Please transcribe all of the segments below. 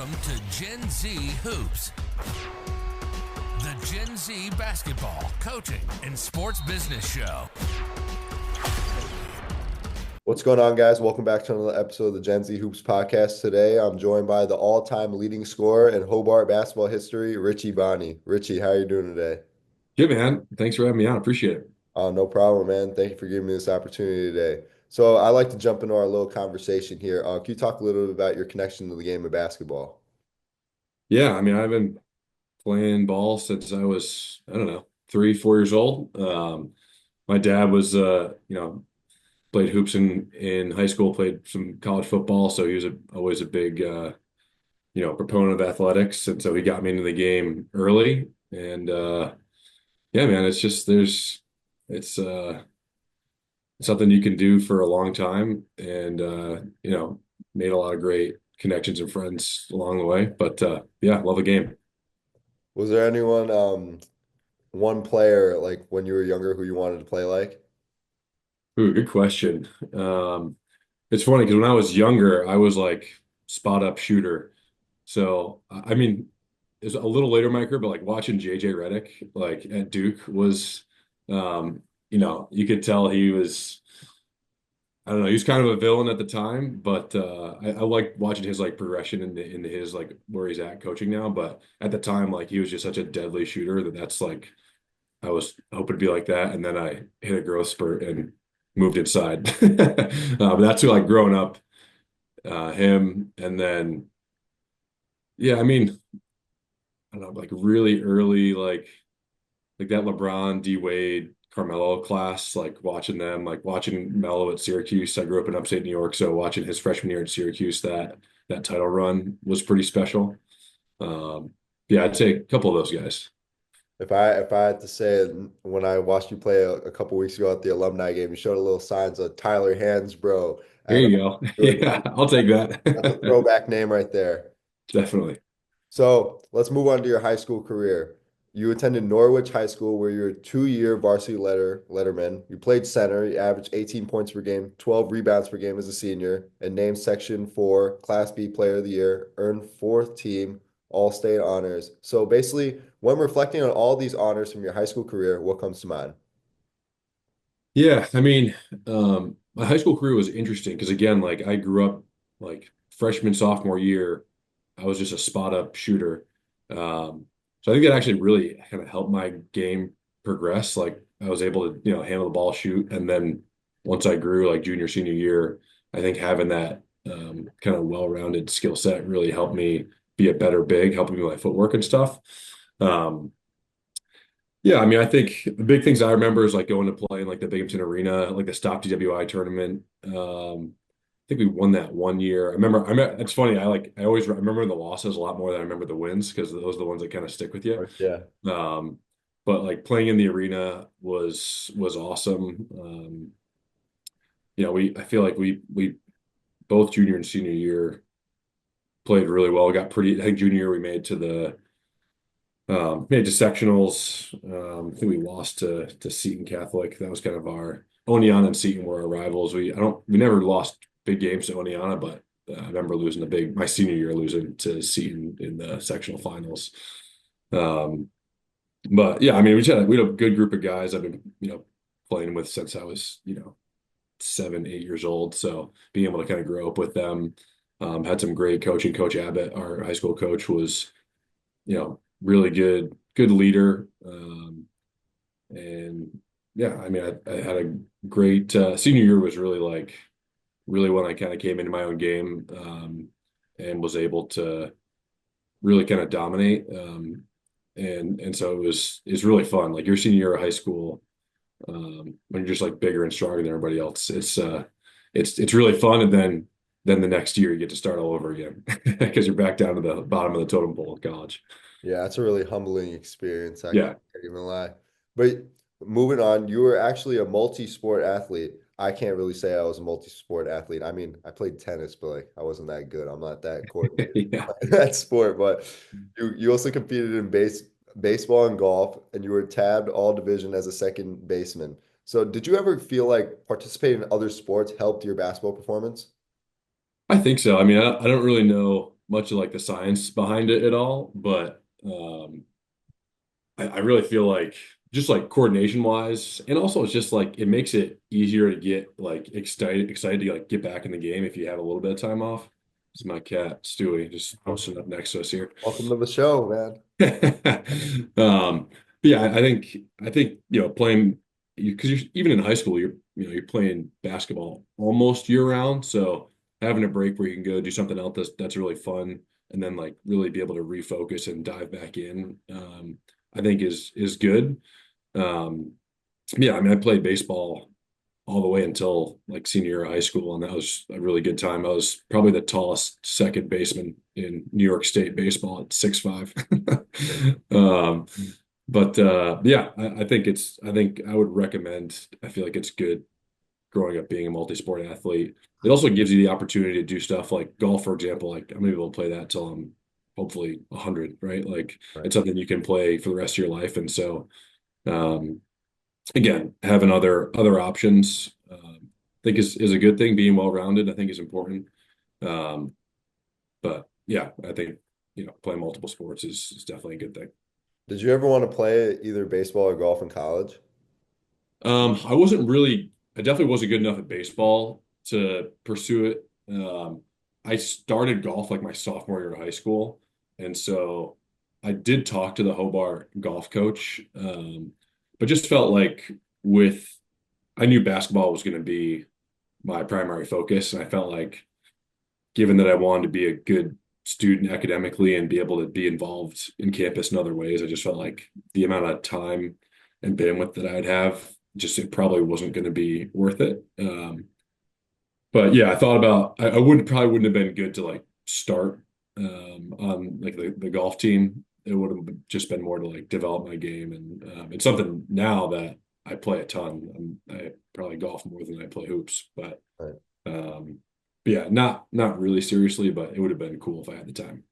Welcome to Gen Z Hoops, the Gen Z basketball, coaching, and sports business show. What's going on, guys? Welcome back to another episode of the Gen Z Hoops podcast. Today, I'm joined by the all-time leading scorer in Hobart basketball history, Richie Bonney. Richie, how are you doing today? Good, man. Thanks for having me on. Appreciate it. No problem, man. Thank you for giving me this opportunity today. So, I like to jump into our little conversation here. Can you talk a little bit about your connection to the game of basketball? Yeah, I've been playing ball since I was, I don't know, 3, 4 years old. My dad was, played hoops in high school, played some college football, so he was always a big, proponent of athletics, and so he got me into the game early. And yeah, man, it's something you can do for a long time, and made a lot of great connections and friends along the way. But yeah, love the game. Was there anyone, one player, like when you were younger, who you wanted to play like? Ooh, good question. It's funny because when I was younger, I was like spot up shooter. So it's a little later in my career, but like watching JJ Redick like at Duke was, you could tell he was. I don't know. He was kind of a villain at the time, but I like watching his like progression into his like where he's at coaching now. But at the time, like he was just such a deadly shooter that's like I was hoping to be like that, and then I hit a growth spurt and moved inside. But that's who like growing up, him, and then yeah, I don't know, like really early, like that LeBron, D Wade, Carmelo class, like watching them, like watching Melo at Syracuse. I grew up in upstate New York, so watching his freshman year at Syracuse, that title run was pretty special. Yeah, I'd say a couple of those guys. If I had to say, when I watched you play a couple weeks ago at the alumni game, you showed a little signs of Tyler Hands, bro. Here And you go. it was Yeah, I'll take that's a that. throwback name right there. Definitely. So let's move on to your high school career. You attended Norwich High School, where you're a two-year varsity letterman. You played center. You averaged 18 points per game, 12 rebounds per game as a senior, and named Section 4 Class B Player of the Year. Earned fourth team All-State honors. So basically, when reflecting on all these honors from your high school career, what comes to mind? Yeah, my high school career was interesting because again, like I grew up like freshman, sophomore year, I was just a spot up shooter. So I think that actually really kind of helped my game progress. Like I was able to, handle the ball, shoot, and then once I grew like junior, senior year, I think having that kind of well-rounded skill set really helped me be a better big, helping me with my footwork and stuff. Um, yeah, I think the big things I remember is like going to play in like the Binghamton Arena, like the Stop DWI tournament. I think we won that one year. It's funny. I remember the losses a lot more than I remember the wins because those are the ones that kind of stick with you. Yeah. Um, but like playing in the arena was awesome. I feel like we both junior and senior year played really well. I think junior year we made to sectionals. I think we lost to Seton Catholic. That was kind of our Oneonta and Seton were our rivals. We never lost big games to Oneonta, but I remember losing my senior year losing to Seton in the sectional finals. Um, but yeah, we had a good group of guys I've been playing with since I was 7, 8 years old. So being able to kind of grow up with them, had some great coaching. Coach Abbott, our high school coach, was really good leader. And yeah, I had a great senior year was really when I kind of came into my own game, and was able to really kind of dominate. And so it's really fun. Like your senior year of high school, when you're just like bigger and stronger than everybody else, it's really fun. And then the next year you get to start all over again because you're back down to the bottom of the totem pole of college. Yeah, that's a really humbling experience. I Yeah. can't even lie. But moving on, you were actually a multi-sport athlete. I can't really say I was a multi-sport athlete. I mean, I played tennis, but like I wasn't that good. I'm not that coordinated Yeah. in that sport. But you also competed in baseball and golf, and you were tabbed all division as a second baseman. So did you ever feel like participating in other sports helped your basketball performance? I think so. I don't really know much of like the science behind it at all, but I really feel like just like coordination wise, and also it's just like it makes it easier to get like excited to like get back in the game if you have a little bit of time off. This is my cat, Stewie, just posting up next to us here. Welcome to the show, man. Um, but yeah, I think playing because you're even in high school you're playing basketball almost year round, so having a break where you can go do something else that's really fun and then like really be able to refocus and dive back in, I think is good. Um, yeah, I mean I played baseball all the way until like senior year of high school, and that was a really good time. I was probably the tallest second baseman in New York State baseball at 6'5". Um, but yeah, I think I would recommend. I feel like it's good growing up being a multi-sport athlete. It also gives you the opportunity to do stuff like golf, for example. Like I'm gonna be able to play that till I'm hopefully 100, right? Like Right. it's something you can play for the rest of your life, and so. Um, Again, having other options, I think is a good thing. Being well-rounded, I think, is important. Um, but yeah, I think playing multiple sports is definitely a good thing. Did you ever want to play either baseball or golf in college? I definitely wasn't good enough at baseball to pursue it. I started golf like my sophomore year of high school, and so I did talk to the Hobart golf coach, but just felt like with I knew basketball was going to be my primary focus. And I felt like, given that I wanted to be a good student academically and be able to be involved in campus in other ways, I just felt like the amount of time and bandwidth that I'd have, just it probably wasn't going to be worth it. But yeah, I thought about I would probably wouldn't have been good to like start on like the golf team. It would have just been more to like develop my game, and it's something now that I play a ton. I probably golf more than I play hoops, Right. um, but yeah, not really seriously, but it would have been cool if I had the time.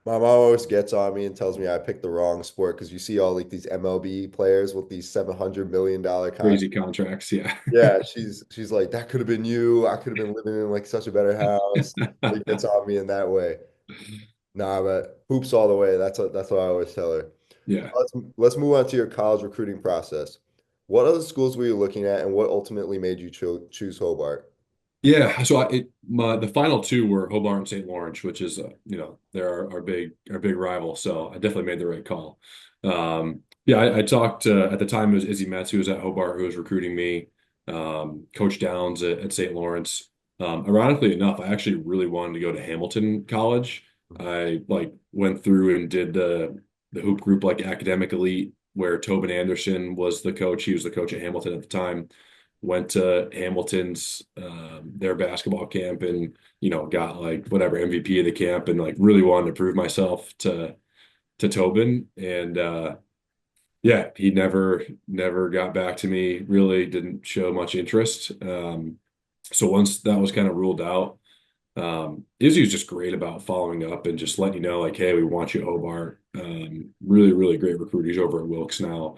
My mom always gets on me and tells me I picked the wrong sport because you see all like these MLB players with these $700 million Crazy contracts. contracts, yeah. Yeah, she's like, that could have been you. I could have been living in like such a better house. It gets on me in that way. Nah, but hoops all the way. That's what I always tell her. Yeah. Let's move on to your college recruiting process. What other schools were you looking at, and what ultimately made you choose Hobart? Yeah, so the final two were Hobart and St. Lawrence, which is they're our big rival. So I definitely made the right call. Yeah, I talked at the time it was Izzy Metz who was at Hobart who was recruiting me. Coach Downs at St. Lawrence. Ironically enough, I actually really wanted to go to Hamilton College. I like went through and did the hoop group like academic elite where Tobin Anderson was the coach. He was the coach at Hamilton at the time. Went to Hamilton's their basketball camp and got like whatever MVP of the camp and like really wanted to prove myself to Tobin, and yeah, he never got back to me, really didn't show much interest. So once that was kind of ruled out, Izzy was just great about following up and just letting you know like, hey, we want you at Hobart. Really really great recruit. He's over at Wilkes now.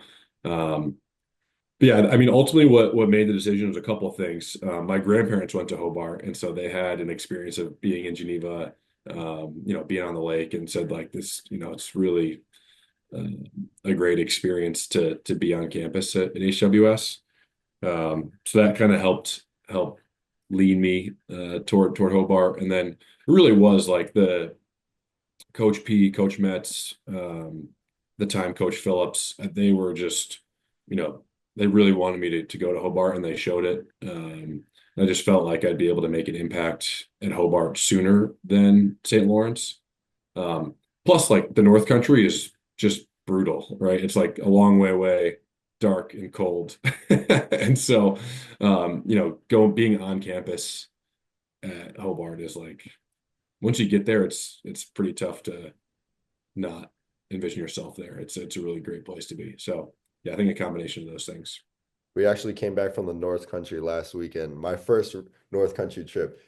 But yeah, I mean, ultimately, what made the decision was a couple of things. My grandparents went to Hobart, and so they had an experience of being in Geneva, being on the lake, and said like this, it's really uh, a great experience to be on campus at HWS. So that kind of help lead me toward Hobart, and then it really was like the Coach P, Coach Metz, the time Coach Phillips. They were just, you know, they really wanted me to go to Hobart, and they showed it. I just felt like I'd be able to make an impact at Hobart sooner than St. Lawrence. Um, Plus, like the North Country is just brutal, right? It's like a long way away, dark and cold, and so being on campus at Hobart is like once you get there, it's pretty tough to not envision yourself there. It's a really great place to be. So yeah, I think a combination of those things. We actually came back from the North Country last weekend, my first North Country trip,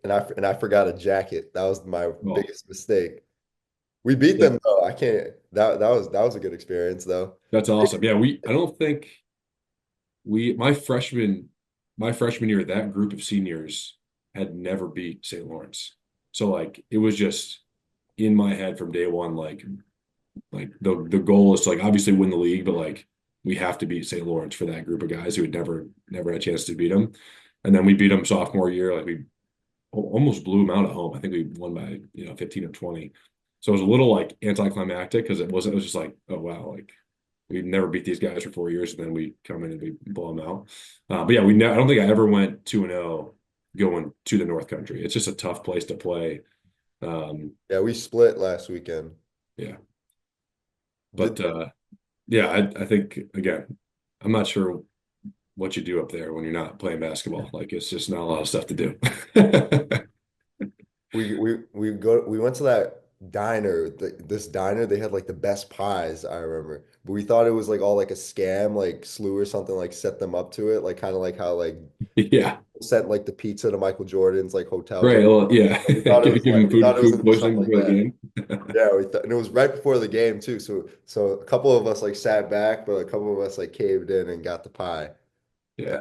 and I forgot a jacket. That was my Oh, biggest mistake. We beat yeah, them though. I can't. That was a good experience though. that's awesome. Yeah, I don't think we my freshman year, that group of seniors had never beat St. Lawrence. So like it was just in my head from day one, like the goal is to like obviously win the league, but like we have to beat St. Lawrence for that group of guys who had never had a chance to beat them. And then we beat them sophomore year, like we almost blew them out at home. I think we won by 15 or 20. So it was a little like anticlimactic because it was just like, oh wow, like we never beat these guys for 4 years, and then we come in and we blow them out. But yeah, I don't think I ever went 2-0 going to the North Country. It's just a tough place to play. Um, Yeah, we split last weekend. yeah, Did but yeah, I think again, I'm not sure what you do up there when you're not playing basketball. Like it's just not a lot of stuff to do. we went to that diner, this diner, they had like the best pies, I remember. But we thought it was like all like a scam, like Slew or something like set them up to it, like kind of like how like Yeah, sent like the pizza to Michael Jordan's like hotels. right. Well, yeah, We thought it was give like him we thought it was food gonna be something poisoning like before the that. game. Yeah, we thought, and it was right before the game too. So a couple of us like sat back, but a couple of us like caved in and got the pie. Yeah, Yeah,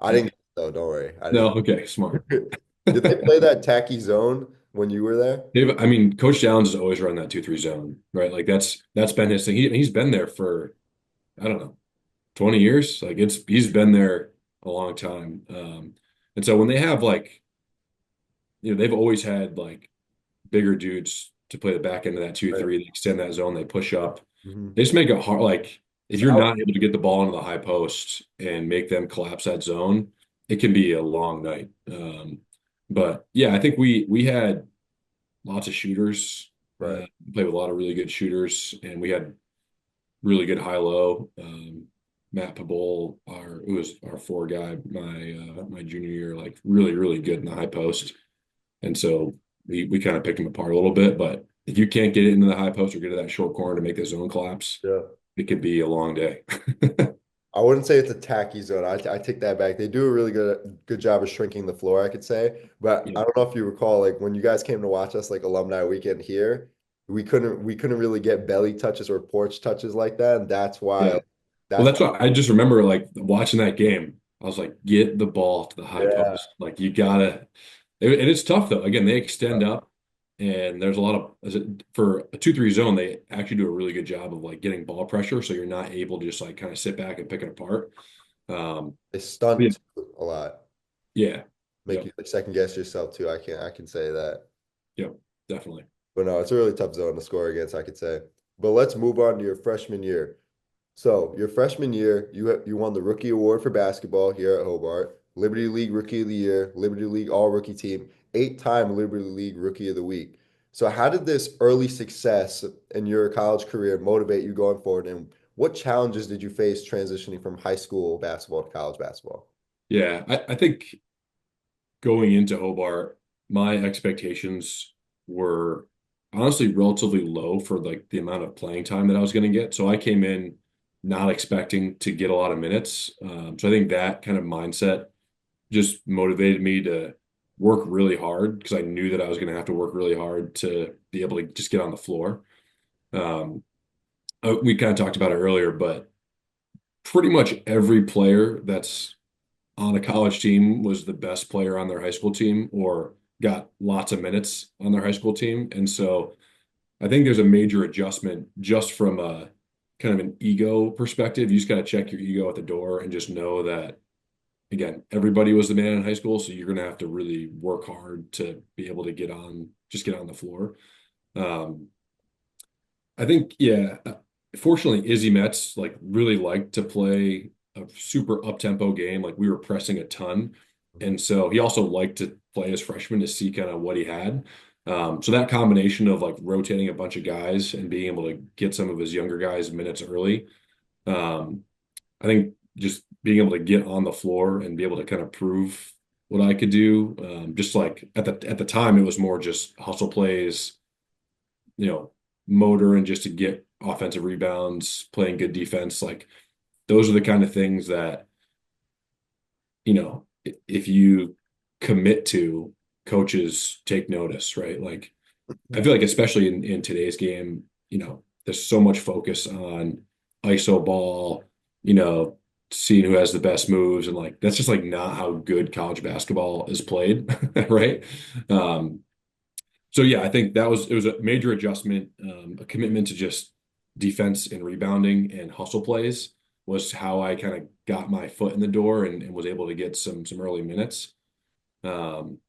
I yeah. didn't get it though. Don't worry, I No, didn't. okay, smart. Did they play that tacky zone when you were there? I mean, Coach Downs has always run that 2-3 zone, right? Like that's been his thing. He's been there for I don't know 20 years. Like he's been there a long time. And so when they have like they've always had like bigger dudes to play the back end of that two Right. three. They extend that zone. They push up. Mhm. They just make it hard. Like if you're South. not able to get the ball into the high post and make them collapse that zone, it can be a long night. But yeah, I think we had lots of shooters. Right. Played with a lot of really good shooters, and we had really good high low. Matt Pabol, who was our four guy, my junior year, like really good in the high post, and so we kind of picked him apart a little bit. But if you can't get it into the high post or get to that short corner to make the zone collapse, Yeah. it could be a long day. I wouldn't say it's a tacky zone. I take that back. They do a really good job of shrinking the floor, I could say. But Yeah, I don't know if you recall, like when you guys came to watch us, like alumni weekend here, we couldn't really get belly touches or porch touches like that, and that's yeah. why Well, that's that's what I just remember. Like watching that game, I was like, get the ball to the high yeah. post. Like you gotta. And it's tough though. Again, they extend up, and there's a lot of for a 2-3 zone. They actually do a really good job of like getting ball pressure, so you're not able to just like kind of sit back and pick it apart. Um, They yeah, stunt a lot, yeah, make yep, you like second guess yourself too. I can say that. yep, definitely. But no, it's a really tough zone to score against, I could say. But let's move on to your freshman year. So your freshman year, you won the rookie award for basketball here at Hobart, Liberty League Rookie of the Year, Liberty League All Rookie Team, 8-time Liberty League Rookie of the Week. So how did this early success in your college career motivate you going forward, and what challenges did you face transitioning from high school basketball to college basketball? Yeah, I think going into Hobart, my expectations were honestly relatively low for like the amount of playing time that I was going to get. So I came in not expecting to get a lot of minutes. So I think that kind of mindset just motivated me to work really hard because I knew that I was going to have to work really hard to be able to just get on the floor. Um, we kind of talked about it earlier, but pretty much every player that's on a college team was the best player on their high school team or got lots of minutes on their high school team. And so I think there's a major adjustment just from a kind of an ego perspective. You just got to check your ego at the door and just know that, again, everybody was the man in high school. So you're going to have to really work hard to be able to just get on the floor. Um, I think, yeah, fortunately, Izzy Metz like really liked to play a super up-tempo game. Like we were pressing a ton. And so he also liked to play as freshman to see kind of what he had. So that combination of like rotating a bunch of guys and being able to get some of his younger guys minutes early, um, I think just being able to get on the floor and be able to kind of prove what I could do. Just like at the time, it was more just hustle plays, you know, motor and just to get offensive rebounds, playing good defense. Like those are the kind of things that, if you commit to, coaches take notice, right? Like I feel like especially in today's game, there's so much focus on ISO ball, seeing who has the best moves, and like that's just like not how good college basketball is played, right? Um, So yeah, I think it was a major adjustment, a commitment to just defense and rebounding and hustle plays was how I kind of got my foot in the door and was able to get some early minutes. Um,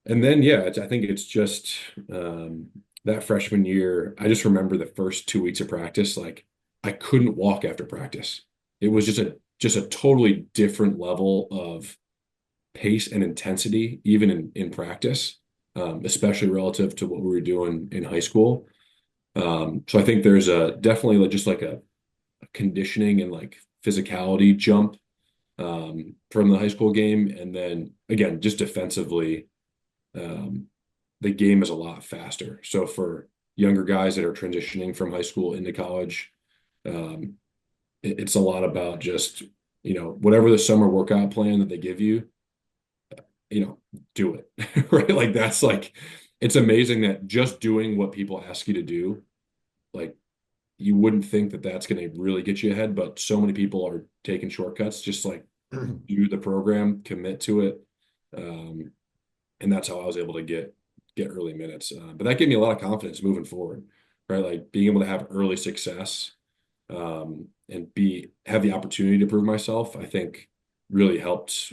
and then yeah, I think it's just that freshman year. I just remember the first 2 weeks of practice, like I couldn't walk after practice. It was just a totally different level of pace and intensity, even in practice, especially relative to what we were doing in high school. So I think there's a definitely just like a conditioning and like physicality jump from the high school game. And then again, just defensively, um, the game is a lot faster. So for younger guys that are transitioning from high school into college, um, it's a lot about just, whatever the summer workout plan that they give you, do it. Right? Like that's like it's amazing that just doing what people ask you to do, like you wouldn't think that that's going to really get you ahead, but so many people are taking shortcuts, just like do the program, commit to it. Um, and that's how I was able to get early minutes. But that gave me a lot of confidence moving forward, right? Like being able to have early success, and have the opportunity to prove myself, I think really helped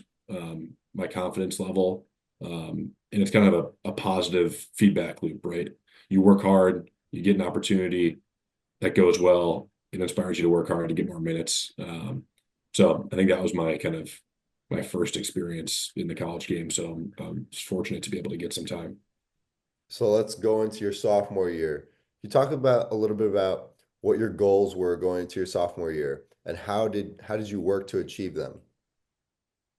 my confidence level. And it's kind of a positive feedback loop, right? You work hard, you get an opportunity that goes well, it inspires you to work hard to get more minutes. So I think that was my first experience in the college game. So I'm just fortunate to be able to get some time. So let's go into your sophomore year. You talk about a little bit about what your goals were going into your sophomore year and how did you work to achieve them?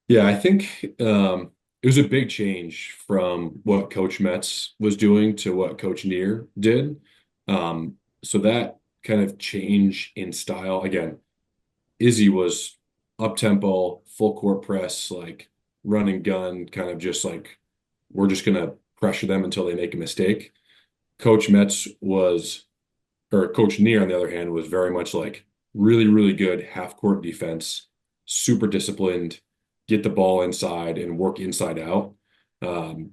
Yeah, I think it was a big change from what Coach Metz was doing to what Coach Neer did. So that kind of change in style, again, Izzy was up tempo, full court press, like run and gun, kind of just like we're just gonna pressure them until they make a mistake. Coach Metz was, or Coach Neer on the other hand, was very much like really, really good half court defense, super disciplined, get the ball inside and work inside out. Um,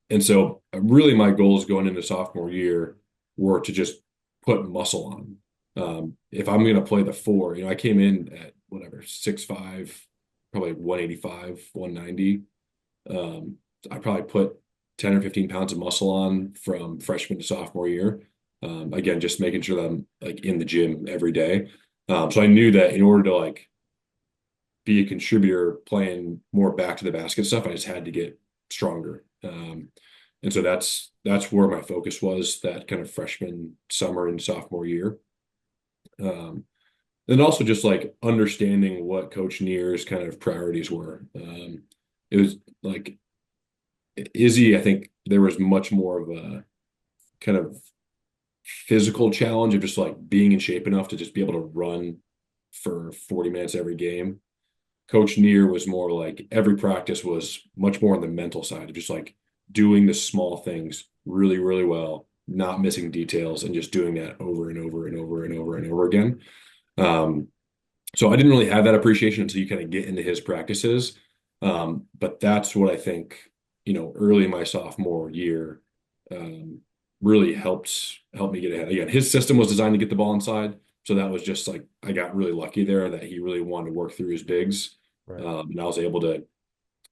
and so really my goals going into sophomore year were to just put muscle on. If I'm going to play the four, I came in at whatever, 6'5", probably 185, 190. I probably put 10 or 15 pounds of muscle on from freshman to sophomore year. Again, just making sure that I'm like in the gym every day. So I knew that in order to like be a contributor playing more back to the basket stuff, I just had to get stronger. And so that's where my focus was that kind of freshman summer and sophomore year. Um, and also just like understanding what Coach Neer's kind of priorities were. It was like Izzy, I think there was much more of a kind of physical challenge of just like being in shape enough to just be able to run for 40 minutes every game. Coach Neer was more like every practice was much more on the mental side of just like doing the small things really, really well, not missing details, and just doing that over and over and over and over and over again. Um, so I didn't really have that appreciation until you kind of get into his practices. But that's what I think, early in my sophomore year, really helped me get ahead. Again, his system was designed to get the ball inside. So that was just like I got really lucky there that he really wanted to work through his bigs. Right. And I was able to,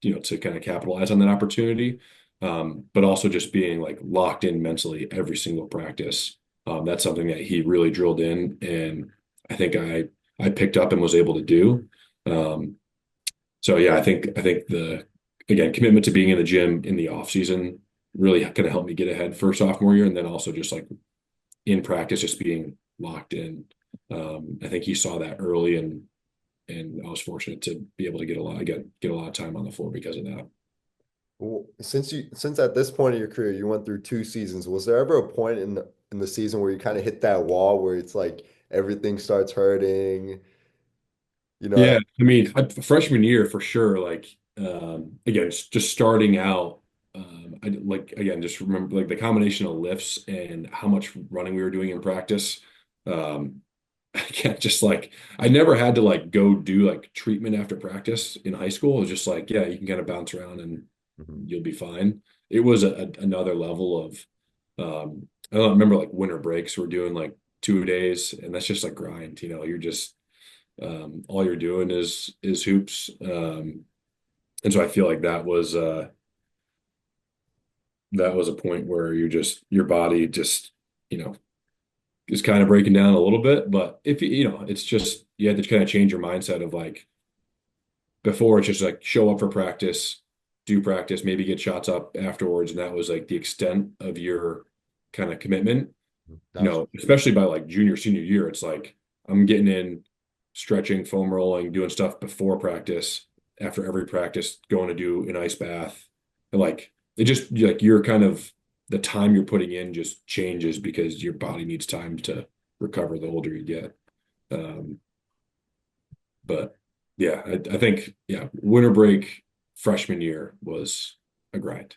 to kind of capitalize on that opportunity. But also just being like locked in mentally every single practice. That's something that he really drilled in, and I think I picked up and was able to do. Um, so yeah, I think the again commitment to being in the gym in the off season really kind of helped me get ahead for sophomore year, and then also just like in practice, just being locked in. I think he saw that early, and I was fortunate to be able to get a lot of time on the floor because of that. Well, since at this point in your career you went through 2 seasons, was there ever a point in the season where you kind of hit that wall where it's like everything starts hurting? You know, Yeah, I mean, freshman year for sure. Like, again, just starting out, I like again just remember like the combination of lifts and how much running we were doing in practice. Um, again, just like I never had to like go do like treatment after practice in high school. It was just like, yeah, you can kind of bounce around and Mhm. you'll be fine. it was another level of I don't remember like winter breaks. We're doing like 2 days, and that's just like grind. You're just all you're doing is hoops. And so I feel like that was a point where your body just you know is kind of breaking down a little bit. But if it's just you have to kind of change your mindset of like before it's just like show up for practice, do practice, maybe get shots up afterwards, and that was like the extent of your kind of commitment. That's Especially by like junior, senior year, it's like I'm getting in, stretching, foam rolling, doing stuff before practice, after every practice, going to do an ice bath. And like it just like you're kind of the time you're putting in just changes because your body needs time to recover the older you get. Um, but yeah, I think winter break freshman year was a grind.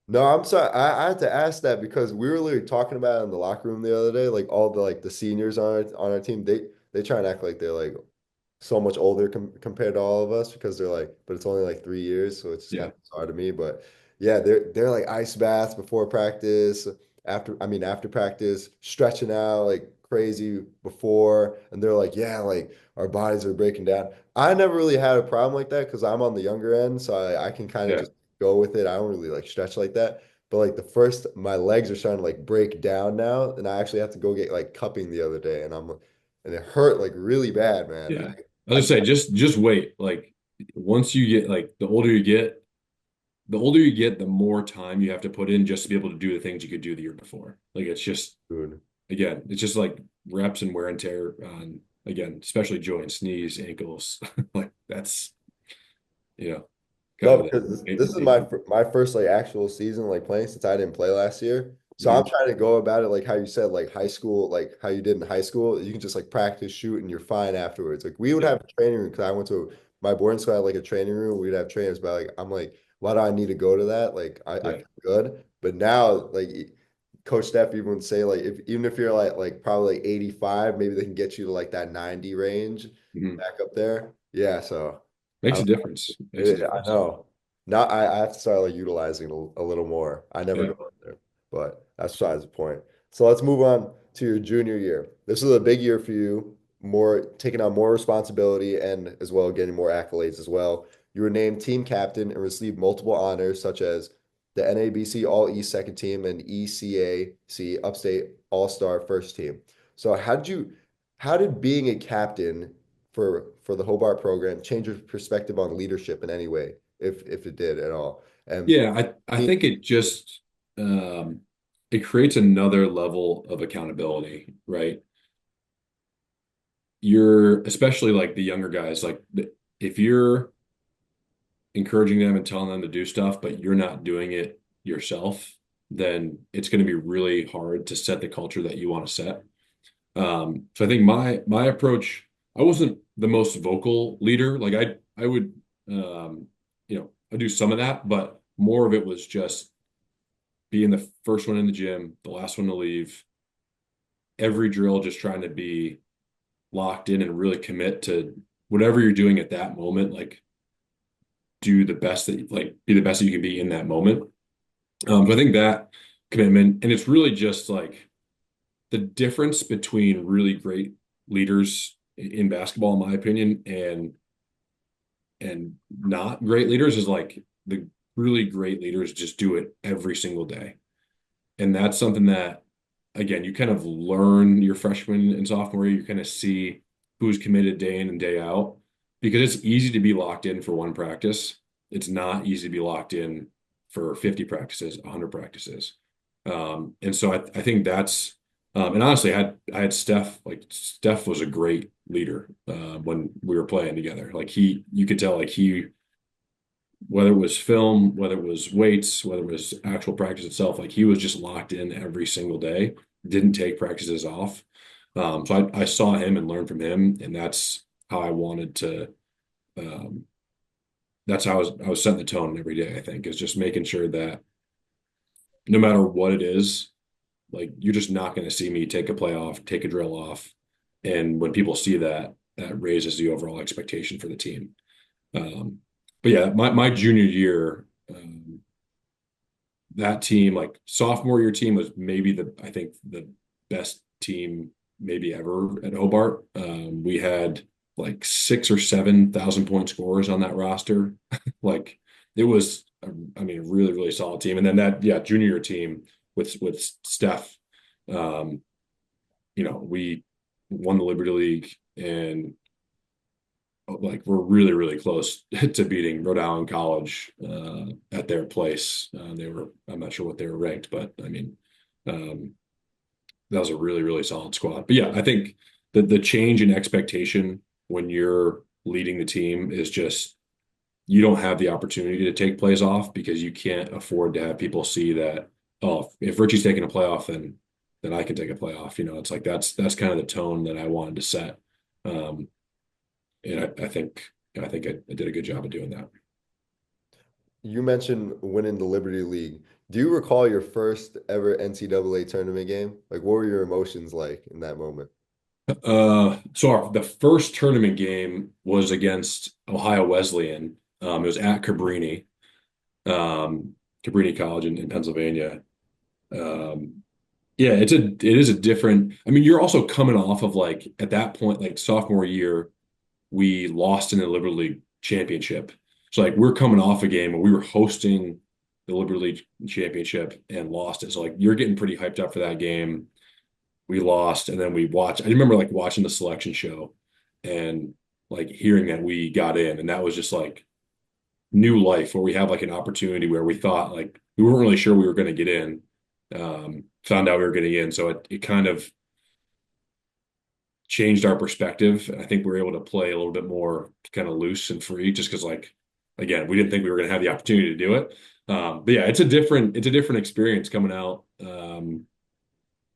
No, I'm sorry. I had to ask that because we were literally talking about it in the locker room the other day. Like all the like the seniors on our team, they try and act like they're like so much older compared to all of us because they're like, but it's only like 3 years, so it's just kind Yeah. of bizarre to me. But yeah, they're like ice baths before practice, after practice, stretching out like crazy before, and they're like, yeah, like our bodies are breaking down. I never really had a problem like that because I'm on the younger end, so I can kind of Yeah. just go with it. I don't really like stretch like that. But like my legs are starting to like break down now, and I actually have to go get like cupping the other day, and it hurt like really bad, man. Yeah. I I was gonna say, just wait. Like once you get like the older you get, the more time you have to put in just to be able to do the things you could do the year before. Like it's just dude. again, it's just like reps and wear and tear on again, especially joints, knees, ankles. Like that's you know kind No, of because the this is my first like actual season like playing since I didn't play last year. So I'm Mhm. trying to go about it like how you said, like high school, like how you did in high school. You can just like practice, shoot, and you're fine afterwards. Like we would Yeah. have a training room because I went to my boarding school had like a training room. We'd have trainers, but like I'm like, why do I need to go to that? Like I Yeah. feel good. But now like Coach Steph even would say like even if you're like probably like 85, maybe they can get you to like that 90 range Mhm. back up there. Yeah, so Makes I a difference. Makes a I difference. know. Now I have to start like utilizing it a little more. I never Yeah. go in there, but that's besides the point. So let's move on to your junior year. This is a big year for you, more taking on more responsibility and as well getting more accolades as well. You were named team captain and received multiple honors such as the NABC All East second team and ECAC Upstate All-Star first team. So how did being a captain for the Hobart program change your perspective on leadership in any way, if it did at all? And Yeah, I think it just um it creates another level of accountability, right? You're especially like the younger guys, like if you're encouraging them and telling them to do stuff, but you're not doing it yourself, then it's going to be really hard to set the culture that you want to set. So I think my approach, I wasn't the most vocal leader. Like I would I do some of that, but more of it was just being the first one in the gym, the last one to leave, every drill, just trying to be locked in and really commit to whatever you're doing at that moment. Like do the best that like be the best that you can be in that moment. So I think that commitment, and it's really just like the difference between really great leaders in basketball, in my opinion, and not great leaders is like the really great leaders just do it every single day. And that's something that, again, you kind of learn your freshman and sophomore year. You kind of see who's committed day in and day out because it's easy to be locked in for one practice. It's not easy to be locked in for 50 practices, 100 practices. And so I think and honestly, I had Steph, like Steph was a great leader when we were playing together. Like you could tell, like whether it was film, whether it was weights, whether it was actual practice itself, like he was just locked in every single day, didn't take practices off. So I saw him and learned from him, and that's how I wanted to. Um, that's how I was setting the tone every day. I think is just making sure that no matter what it is, like you're just not going to see me take a play off, take a drill off, and when people see that, that raises the overall expectation for the team. Um, but yeah, my junior year. that team, like sophomore year team was maybe I think the best team maybe ever at Hobart. We had like 6 or 7 thousand point scorers on that roster. Like it was, I mean, a really, really solid team. And then yeah, junior year team with Steph, um, we won the Liberty League and like we're really, really close to beating Rhode Island College at their place. I'm not sure what they were ranked, but I mean, um, that was a really, really solid squad. But yeah, I think the change in expectation when you're leading the team is just you don't have the opportunity to take plays off because you can't afford to have people see that, oh, if Richie's taking a playoff, then I can take a playoff. It's like that's kind of the tone that I wanted to set. Um, and I think I did a good job of doing that. You mentioned winning the Liberty League. Do you recall your first ever NCAA tournament game? Like, what were your emotions like in that moment? So the first tournament game was against Ohio Wesleyan. It was at Cabrini College in Pennsylvania. Um, yeah, it is a different. I mean, you're also coming off of like at that point, like sophomore year, we lost in the Liberty League championship. So like we're coming off a game where we were hosting the Liberty League championship and lost it. So like you're getting pretty hyped up for that game. We lost, and then we watched. I remember like watching the selection show and like hearing that we got in, and that was just like new life where we have like an opportunity where we thought like we weren't really sure we were going to get in. Found out we were getting in, so it kind of changed our perspective. I think we were able to play a little bit more kind of loose and free, just because like again we didn't think we were going to have the opportunity to do it. But yeah, it's a different experience coming out in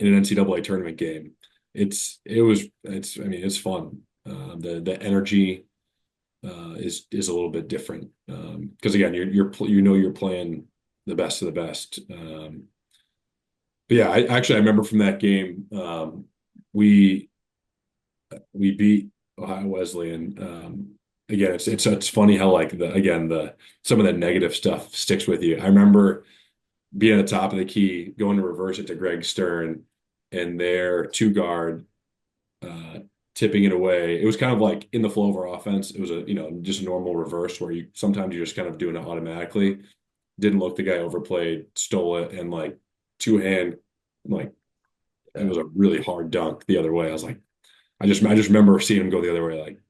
an NCAA tournament game. It's fun. The energy is a little bit different because again you're playing the best of the best. But yeah, I remember from that game we beat Ohio Wesleyan. Again, it's funny how like the some of the negative stuff sticks with you. I remember being at the top of the key, going to reverse it to Greg Stern, and their two guard uh, tipping it away. It was kind of like in the flow of our offense. It was just a normal reverse where you sometimes you're just kind of doing it automatically. Didn't look the guy overplayed, stole it, and like two hand, like it Yeah. was a really hard dunk the other way. I was like, I just remember seeing him go the other way, like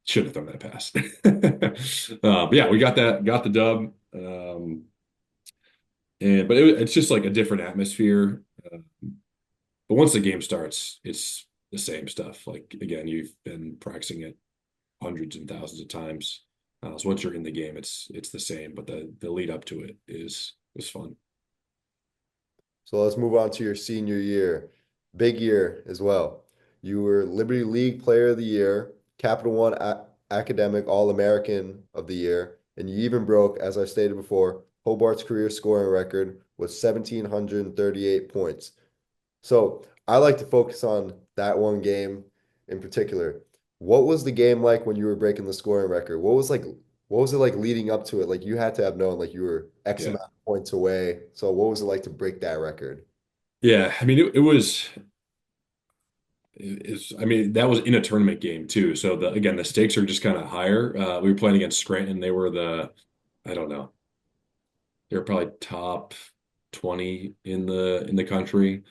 should have thrown that pass. But yeah, we got the dub. But it's just like a different atmosphere. But once the game starts, it's the same stuff. Like again, you've been practicing it hundreds and thousands of times. So once you're in the game, it's the same. But the lead up to it is fun. So let's move on to your senior year. Big year as well. You were Liberty League Player of the Year, Capital One Academic All-American of the Year, and you even broke, as I stated before, Hobart's career scoring record with 1,738 points. So I like to focus on that one game in particular. What was the game like when you were breaking the scoring record? What was it like leading up to it? Like you had to have known like you were X Yeah. amount of points away. So what was it like to break that record? Yeah. I mean, I mean, that was in a tournament game too. So again, the stakes are just kind of higher. We were playing against Scranton. They were I don't know, they were probably top 20 in the country.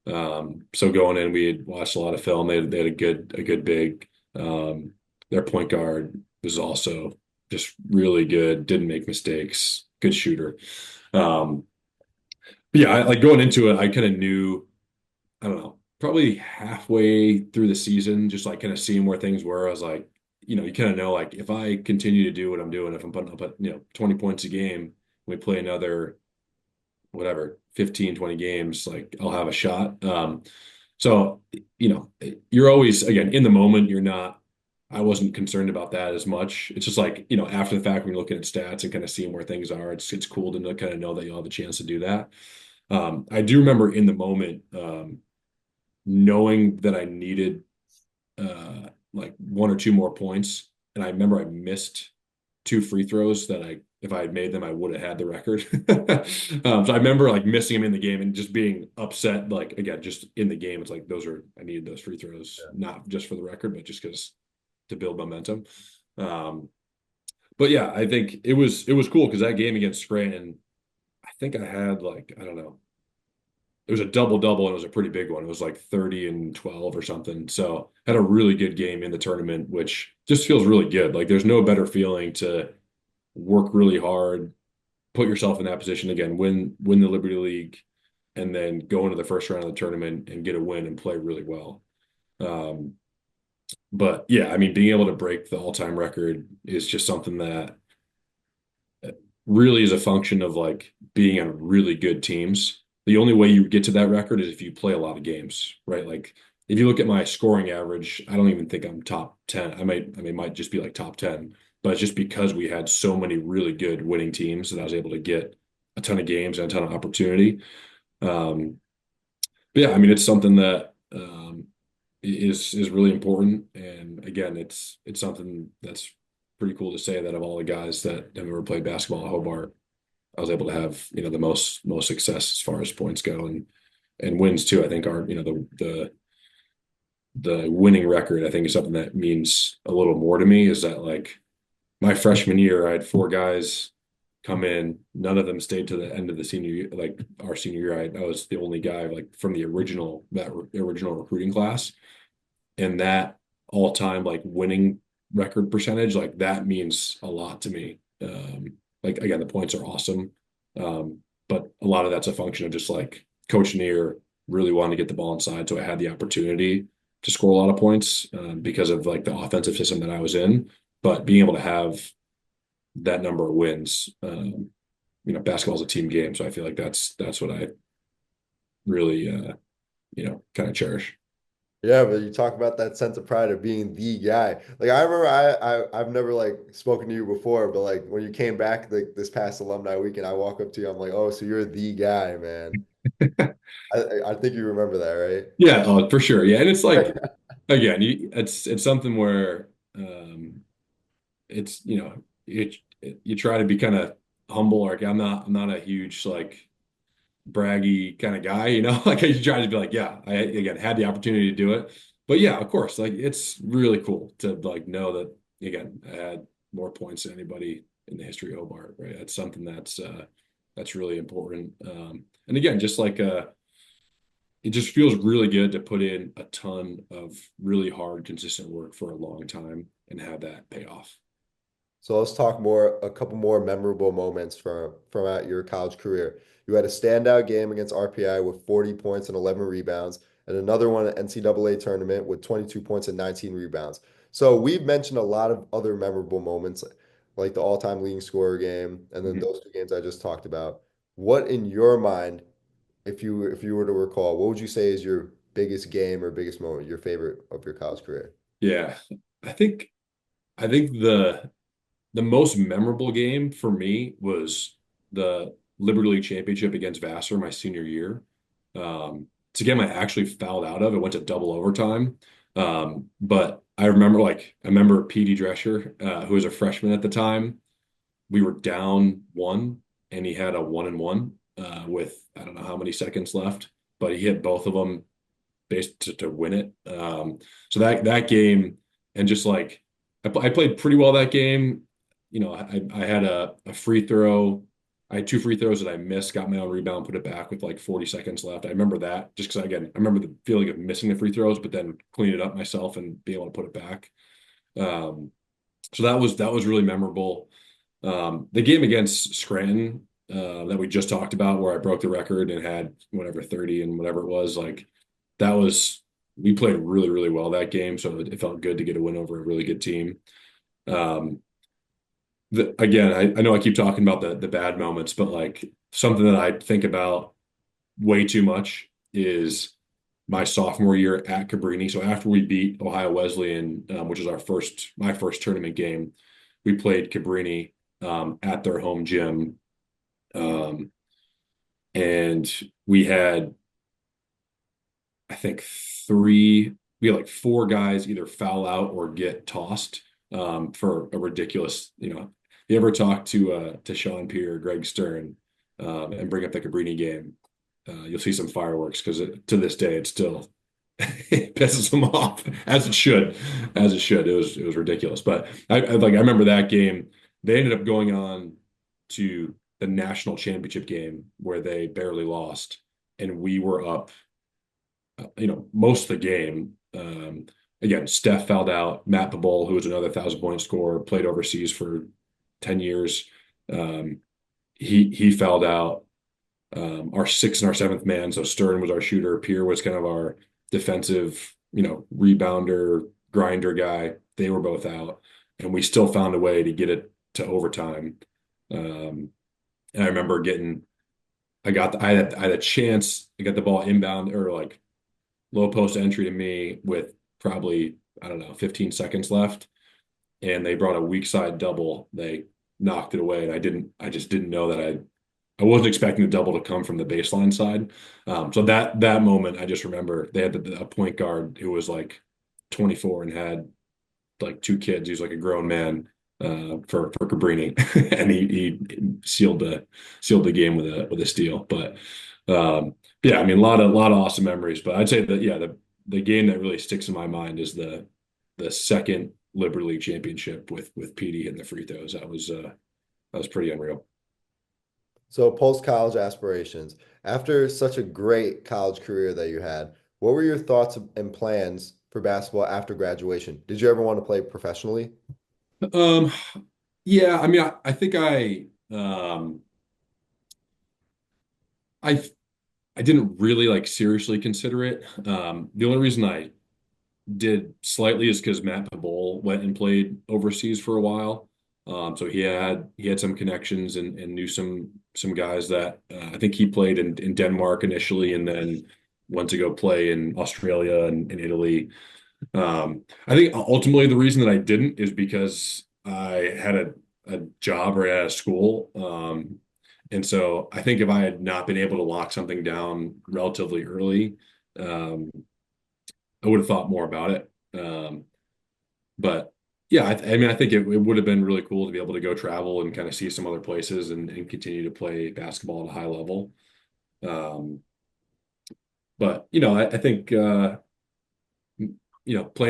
So going in, we had watched a lot of film. They had a good big. Their point guard was also just really good. Didn't make mistakes. Good shooter. Um, but yeah, like going into it, I kind of knew. I don't know, probably halfway through the season, just like kind of seeing where things were. I was like, you kind of know like if I continue to do what I'm doing, if I'm putting up at 20 points a game, we play another whatever 15, 20 games, like I'll have a shot. So you're always again in the moment. I wasn't concerned about that as much. It's just like after the fact when you're looking at stats and kind of seeing where things are, it's cool to kind of know that you'll have a chance to do that. I do remember in the moment knowing that I needed like one or two more points, and I remember I missed two free throws that if I had made them, I would have had the record. So I remember like missing them in the game and just being upset. Like again, just in the game, it's like I needed those free throws, not just for the record, but just because to build momentum. Um, but yeah, I think it was cool because that game against Scranton, I think I had like I don't know, it was a double double and it was a pretty big one. It was like 30 and 12 or something. So had a really good game in the tournament, which just feels really good. Like there's no better feeling to work really hard, put yourself in that position again, win the Liberty League, and then go into the first round of the tournament and get a win and play really well. Um, but yeah, I mean, being able to break the all-time record is just something that really is a function of like being on really good teams. The only way you get to that record is if you play a lot of games, right? Like if you look at my scoring average, I don't even think I'm top 10. Might just be like top 10, but it's just because we had so many really good winning teams that I was able to get a ton of games and a ton of opportunity. Um, but yeah, I mean, it's something that is really important. And again, it's something that's pretty cool to say that of all the guys that have ever played basketball at Hobart, I was able to have, the most success as far as points go and wins too. I think are, the winning record, I think is something that means a little more to me is that like my freshman year, I had four guys come in. None of them stayed to the end of the senior year, like our senior year. I was the only guy like from that original recruiting class. And that all-time like winning record percentage, like that means a lot to me. Like again, the points are awesome. But a lot of that's a function of just like Coach Neer really wanting to get the ball inside. So I had the opportunity to score a lot of points because of like the offensive system that I was in. But being able to have that number of wins, basketball is a team game. So I feel like that's what I really kind of cherish. Yeah, but you talk about that sense of pride of being the guy. Like I remember I've never like spoken to you before, but like when you came back like this past alumni weekend, I walk up to you, I'm like, oh, so you're the guy, man. I think you remember that, right? Yeah, for sure. Yeah, and it's like again, it's something where it's you try to be kind of humble. Like I'm not a huge like braggy kind of guy, Like I try to be like, yeah, I again had the opportunity to do it, but yeah, of course, like it's really cool to like know that again I had more points than anybody in the history of Hobart, right? That's something that's really important. And again, just like it just feels really good to put in a ton of really hard, consistent work for a long time and have that pay off. So let's talk a couple more memorable moments from out your college career. You had a standout game against RPI with 40 points and 11 rebounds, and another one at NCAA tournament with 22 points and 19 rebounds. So we've mentioned a lot of other memorable moments, like the all-time leading scorer game, and then Mhm. those two games I just talked about. What in your mind, if you were to recall, what would you say is your biggest game or biggest moment, your favorite of your college career? Yeah, I think I think the most memorable game for me was the Liberty League Championship against Vassar my senior year. It's a game I actually fouled out of. It went to double overtime. But I remember PD Drescher, who was a freshman at the time. We were down one, and he had a 1-and-1 with I don't know how many seconds left, but he hit both of them based to win it. So that game, and just like I played pretty well that game. I had a free throw. I had two free throws that I missed, got my own rebound, put it back with like 40 seconds left. I remember that just because again, I remember the feeling of missing the free throws, but then clean it up myself and be able to put it back. Um, so that was really memorable. The game against Scranton that we just talked about, where I broke the record and had whatever 30 and whatever it was, like that was we played really, really well that game. So it felt good to get a win over a really good team. Um, again, I know I keep talking about the bad moments, but like something that I think about way too much is my sophomore year at Cabrini. So after we beat Ohio Wesleyan, which is my first tournament game, we played Cabrini at their home gym, um, and we had I think we had like four guys either foul out or get tossed for a ridiculous, you ever talk to Sean Peer, Greg Stern, and bring up the Cabrini game, you'll see some fireworks because to this day it still it pisses them off as it should, as it should. It was ridiculous. But I remember that game. They ended up going on to the national championship game where they barely lost, and we were up, most of the game. Again, Steph fouled out. Matt Pabol, who was another 1,000-point scorer, played overseas for 10 years. He fouled out. Our sixth and our seventh man. So Stern was our shooter. Pierre was kind of our defensive, rebounder, grinder guy. They were both out, and we still found a way to get it to overtime. And I remember I had a chance. I got the ball inbound or like low post entry to me with probably, I don't know, 15 seconds left. And they brought a weak side double. They knocked it away. And I just didn't know that I wasn't expecting the double to come from the baseline side. So that moment, I just remember they had a point guard who was like 24 and had like two kids. He was like a grown man for Cabrini, and he sealed the game with a steal. But yeah, I mean, a lot of awesome memories. But I'd say that the game that really sticks in my mind is the second Liberty League championship with PD hitting the free throws. That was pretty unreal. So post-college aspirations. After such a great college career that you had, what were your thoughts and plans for basketball after graduation? Did you ever want to play professionally? Um, yeah, I mean, I think I I didn't really like seriously consider it. The only reason I did slightly is because Matt Pabol went and played overseas for a while. So he had some connections and knew some guys that I think he played in Denmark initially and then went to go play in Australia and Italy. I think ultimately the reason that I didn't is because I had a job right out of school. And so I think if I had not been able to lock something down relatively early, um, I would have thought more about it. But yeah, I mean, I think it would have been really cool to be able to go travel and kind of see some other places and continue to play basketball at a high level. Um, but I think playing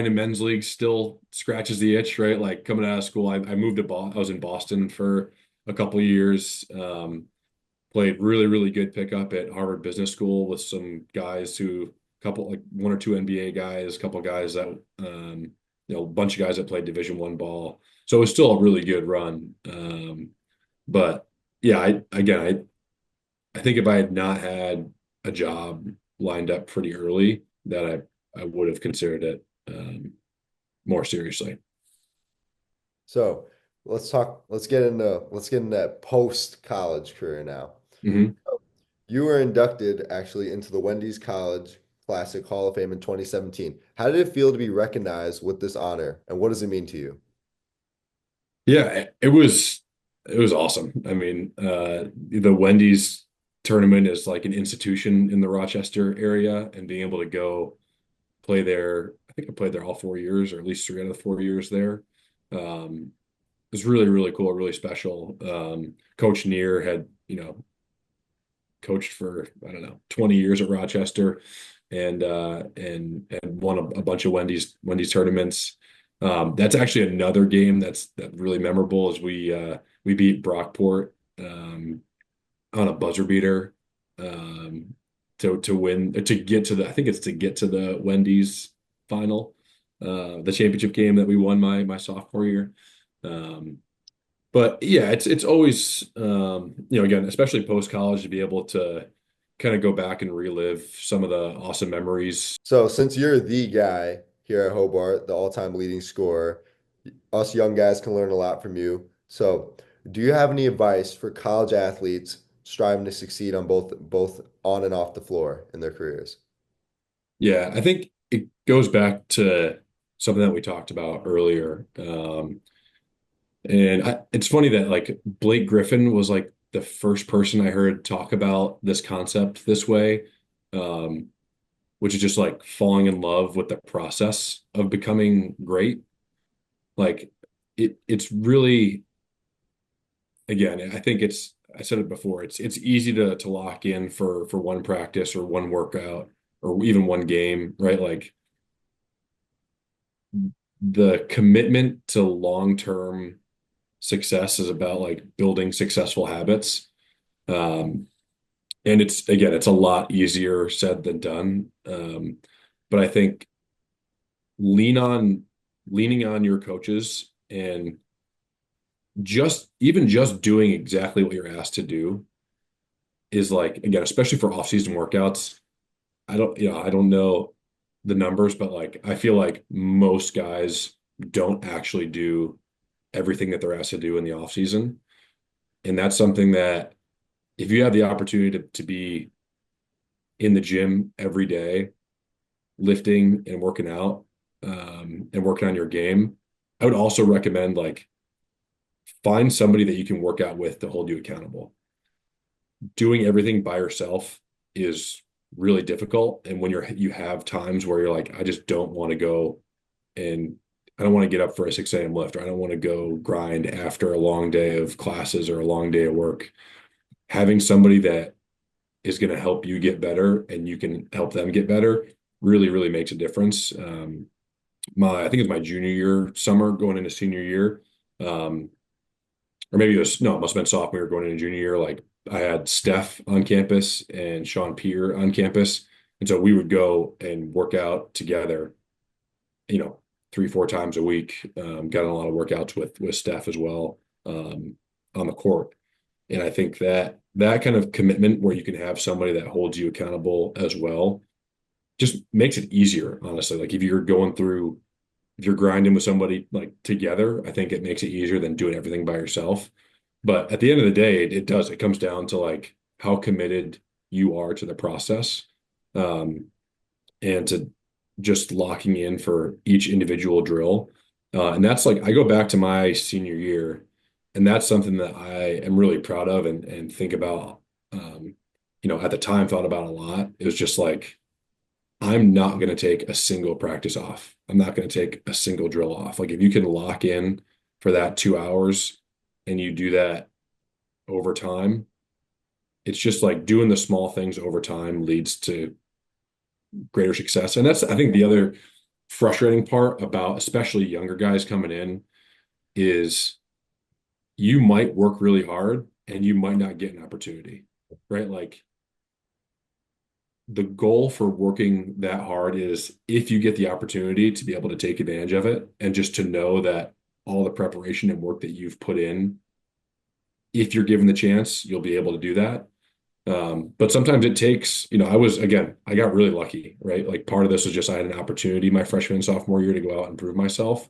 in men's league still scratches the itch, right? Like coming out of school, I moved to Boston. I was in Boston for a couple of years. Played really, really good pickup at Harvard Business School with some guys couple like one or two NBA guys, a couple of guys that a bunch of guys that played Division I ball. So it was still a really good run. But yeah, I think if I had not had a job lined up pretty early, that I would have considered it more seriously. So let's get into that post-college career now. Hmm. You were inducted actually into the Wendy's College Classic Hall of Fame in 2017. How did it feel to be recognized with this honor, and what does it mean to you? Yeah, it was awesome. I mean, the Wendy's tournament is like an institution in the Rochester area, and being able to go play there, I think I played there all 4 years, or at least 3 out of the 4 years there. Um, it was really, really cool, really special. Coach Neer had, coached for, I don't know, 20 years at Rochester and won a bunch of Wendy's tournaments. That's actually another game that really memorable is we beat Brockport on a buzzer beater to win to get to the I think it's to get to the Wendy's final, the championship game that we won my sophomore year. Um, but yeah, it's always again, especially post college, to be able to kind of go back and relive some of the awesome memories. So, since you're the guy here at Hobart, the all-time leading scorer, us young guys can learn a lot from you. So, do you have any advice for college athletes striving to succeed on both on and off the floor in their careers? Yeah, I think it goes back to something that we talked about earlier. And it's funny that like Blake Griffin was like the first person I heard talk about this concept this way, um, which is just like falling in love with the process of becoming great. Like it's really again, I think I said it before, it's easy to lock in for one practice or one workout or even one game, right? Like the commitment to long-term success is about like building successful habits. And it's a lot easier said than done. But I think lean on leaning on your coaches and just doing exactly what you're asked to do is like, again, especially for off-season workouts. I don't know the numbers, but like I feel like most guys don't actually do everything that they're asked to do in the off season. And that's something that if you have the opportunity to be in the gym every day, lifting and working out, and working on your game, I would also recommend like find somebody that you can work out with to hold you accountable. Doing everything by yourself is really difficult. And when you have times where you're like, I just don't want to go and I don't want to get up for a 6 a.m. lift, or I don't want to go grind after a long day of classes or a long day of work. Having somebody that is going to help you get better and you can help them get better really, really makes a difference. I think it's my junior year, summer going into senior year. Or maybe it must have been sophomore year going into junior year. Like I had Steph on campus and Sean Peer on campus. And so we would go and work out together, 3-4 times a week. Got a lot of workouts with Steph as well, on the court. And I think that kind of commitment where you can have somebody that holds you accountable as well just makes it easier, honestly. Like if you're grinding with somebody like together, I think it makes it easier than doing everything by yourself. But at the end of the day, it comes down to like how committed you are to the process, and to just locking in for each individual drill. And that's like, I go back to my senior year, and that's something that I am really proud of and think about, at the time thought about a lot. It was just like, I'm not going to take a single practice off. I'm not going to take a single drill off. Like if you can lock in for that 2 hours and you do that over time, it's just like doing the small things over time leads to greater success. And that's, I think, the other frustrating part about especially younger guys coming in is you might work really hard and you might not get an opportunity, right? Like the goal for working that hard is if you get the opportunity to be able to take advantage of it and just to know that all the preparation and work that you've put in, if you're given the chance, you'll be able to do that. But sometimes it takes, I got really lucky, right? Like part of this was just, I had an opportunity my freshman and sophomore year to go out and prove myself.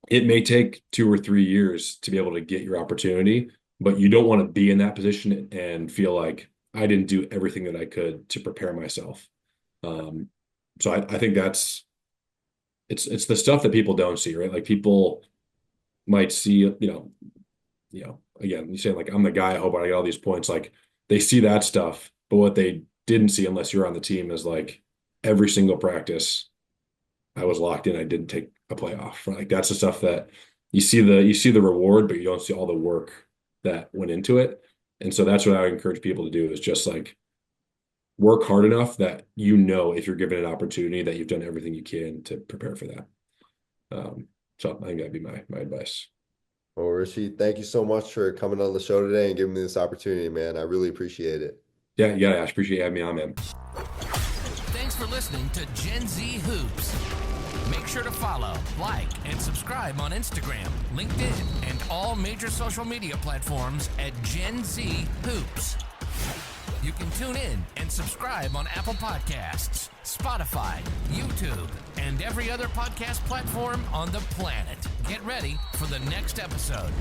It may take 2 or 3 years to be able to get your opportunity, but you don't want to be in that position and feel like I didn't do everything that I could to prepare myself. So I think it's the stuff that people don't see, right? Like people might see, again, you say like, I'm the guy at Hobart, I got all these points. Like they see that stuff, but what they didn't see unless you're on the team is like every single practice I was locked in. I didn't take a play off. Right? Like that's the stuff that you see the reward, but you don't see all the work that went into it. And so that's what I would encourage people to do is just like work hard enough that if you're given an opportunity that you've done everything you can to prepare for that. So I think that'd be my advice. Well, Richie, thank you so much for coming on the show today and giving me this opportunity, man. I really appreciate it. Yeah, I appreciate you having me on, man. Thanks for listening to Gen Z Hoops. Make sure to follow, like, and subscribe on Instagram, LinkedIn, and all major social media platforms at Gen Z Hoops. You can tune in and subscribe on Apple Podcasts, Spotify, YouTube, and every other podcast platform on the planet. Get ready for the next episode.